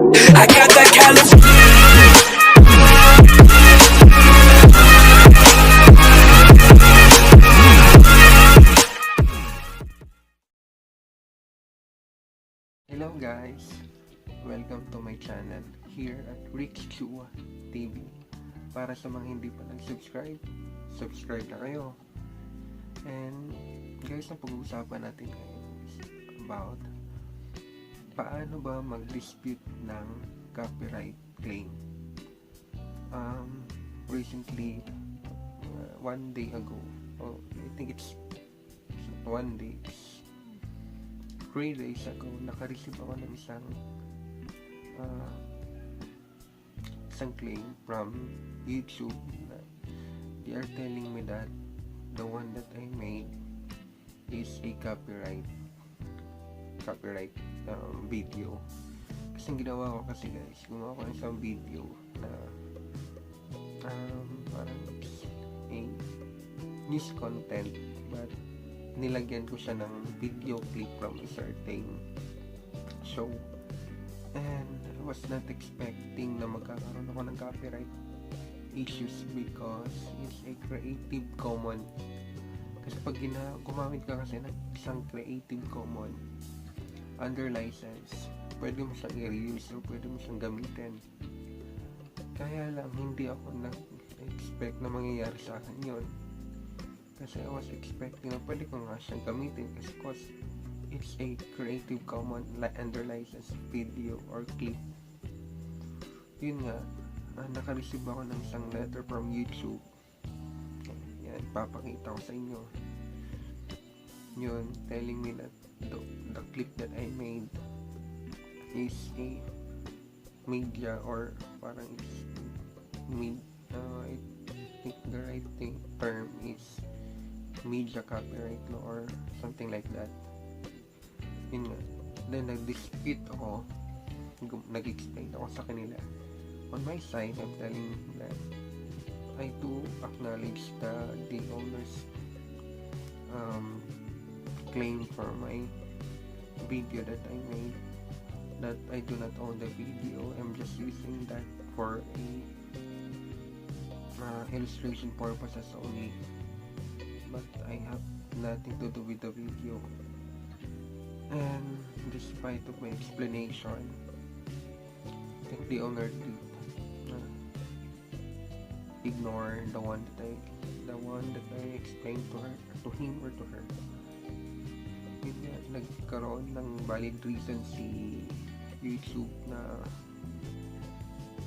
I got that California. Hello guys! Welcome to my channel here at RiczChuaTV. Para sa mga hindi pa nag-subscribe, subscribe na kayo. And guys, ang pag-uusapan natin ngayon is about paano ba mag-dispute ng copyright claim. Recently, one day ago, I think it's 1 day, 3 days ago, naka-receive ako ng isang claim from YouTube. They are telling me that the one that I made is a copyright video. Kasi ginawa ko guys, gumawa ko ng isang video na parang a news content, but nilagyan ko siya ng video clip from a certain show, and I was not expecting na magkakaroon ako ng copyright issues because it's a Creative Commons. Kasi pag gumamit ka kasi ng isang Creative Commons under license, pwede mo siyang i-reuse o pwede mo siyang gamitin. Kaya lang hindi ako nag-expect na mangyayari sa akin yun. Kasi I was expecting na pwede ko nga siyang gamitin kasi it's a Creative Commons under license video or clip. Yun nga, naka-receive ako ng isang letter from YouTube. Yan, papakita ko sa inyo. Yun, telling me that the clip that I made is a media, or parang it's I think the right term is media copyright law or something like that. Yun nga. Then nag-dispute ako, nag-explain ako sa kanila. On my side, I'm telling that I do acknowledge the owner's claim for my video that I made, that I do not own the video. I'm just using that for a illustration purposes only, but I have nothing to do with the video. And despite of my explanation, I think the owner did ignore the one that I explained to him or to her. Yun, nagkaroon ng valid reason si YouTube na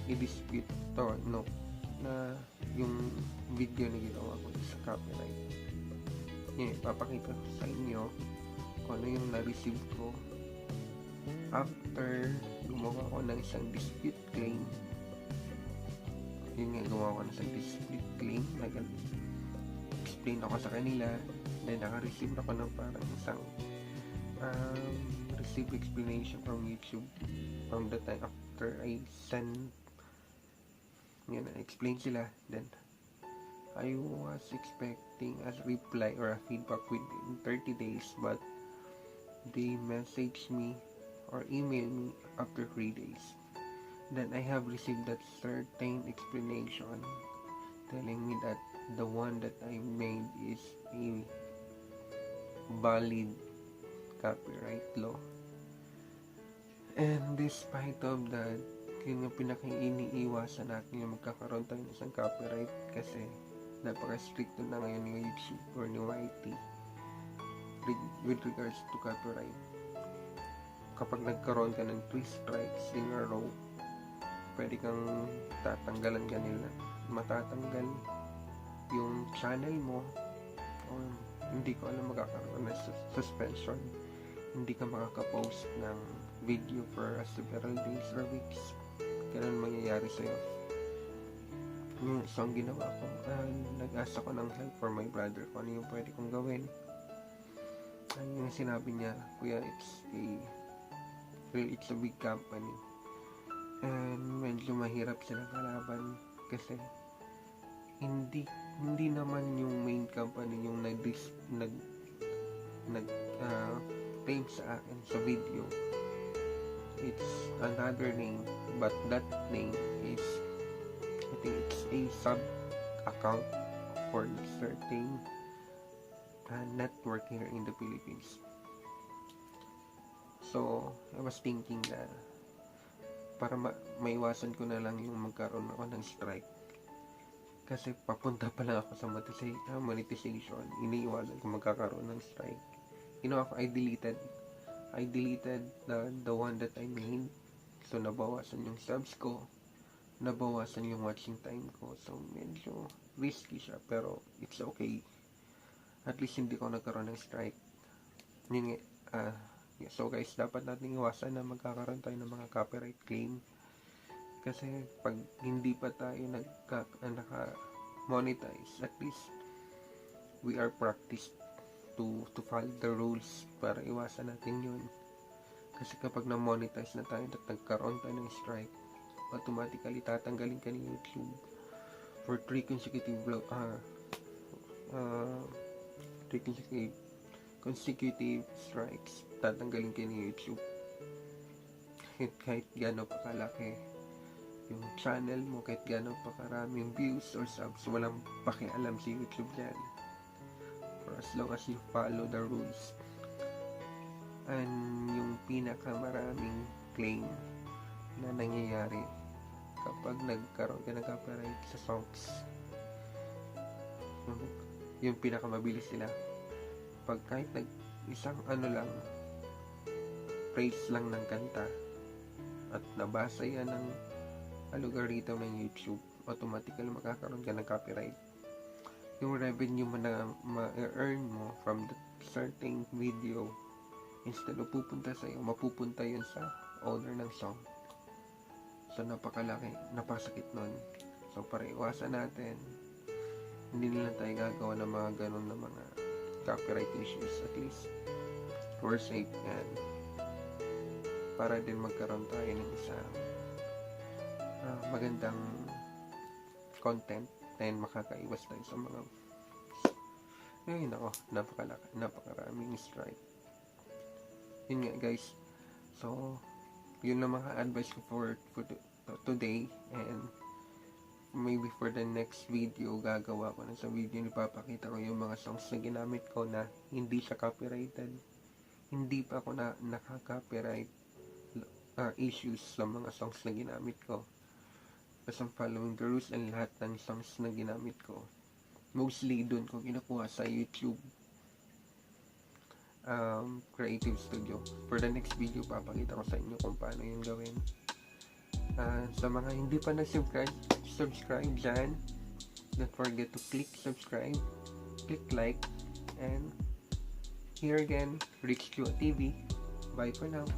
i-dispute na yung video na ginawa ko sa copyright. Yun, papakita ko sa inyo kung ano yung na-receive ko after gumawa ko ng isang dispute claim. Yun nga, gumawa ko ng isang dispute claim, nag-explain ako sa kanila, then naka-receive ako ng parang isang receive explanation from YouTube from the time after I send. Yan, explain sila. Then I was expecting a reply or a feedback within 30 days, but they messaged me or email me after 3 days. Then I have received that certain explanation telling me that the one that I made is a valid copyright law. And despite of that, yun yung pinaka-iniiwasan natin yung magkakaroon tayo ng isang copyright, kasi napaka-stricto na ngayon ng YouTube or ng YT with regards to copyright. Kapag nagkaroon ka ng 3 strikes in a row, pwede kang tatanggalan ka nila, matatanggal yung channel mo, or hindi ko alam, magkakaroon ng suspension, hindi ka makaka-post ng video for several days or weeks. Ganun mangyayari sa'yo. So ang ginawa ko, nag-asa ko ng help for my brother kung ano yung pwede kong gawin. Yung sinabi niya, kuya, it's a big company, and medyo mahirap sila kalaban kasi hindi naman yung main company yung nag claim sa akin sa video. it's another name, but that name is, I think it's a sub account for certain network here in the Philippines. So I was thinking na para maiwasan ko na lang yung magkaroon ako ng strike, kasi papunta pa lang ako sa monetization, iniiwasan ko magkakaroon ng strike. I deleted the one that I made. So nabawasan yung subs ko, nabawasan yung watching time ko. So medyo risky siya, pero it's okay. At least hindi ko nagkaroon ng strike. So guys, dapat natin iwasan na magkakaroon tayo ng mga copyright claim, kasi pag hindi pa tayo naka-monetize, at least we are practiced to follow the rules para iwasan natin yun. Kasi kapag na-monetize na tayo at nagkaroon tayo ng strike, automatically tatanggalin ka ni YouTube for 3 consecutive strikes. Tatanggalin ka ni YouTube. Kahit gano'n pa kalaki yung channel mo, kahit gano'n pa karaming views or subs, walang pakialam si YouTube dyan, for as long as you follow the rules. And yung pinakamaraming claim na nangyayari kapag nagkaroon ka ng copyright sa songs, yung pinakamabilis sila, pag kahit isang praise lang ng kanta at nabasa yan ng algorithm ng YouTube, automatically makakaroon ka ng copyright. Yung revenue mo na ma-earn mo from the certain video, instead of pupunta sa'yo, mapupunta yun sa owner ng song. So napakalaki, napasakit nun. So para iwasan natin, hindi na tayo gagawa ng mga ganun na mga copyright issues. At least we're safe, and para din magkaroon tayo ng isang magandang content, and makakaiwas tayo sa mga napakaraming strike. Yun nga guys, so yun lang mga advice ko for today, and maybe for the next video, gagawa ko na sa video, ipapakita ko yung mga songs na ginamit ko na hindi siya copyrighted. Hindi pa ako naka-copyright issues sa mga songs na ginamit ko, kasi I'm following the rules, and lahat ng songs na ginamit ko, mostly dun ko kinukuha sa YouTube Creative Studio. For the next video, papakita ko sa inyo kung paano yung gawin. Sa mga hindi pa subscribe dyan, don't forget to click subscribe, click like, and here again, RiczChuaTV. Bye for now.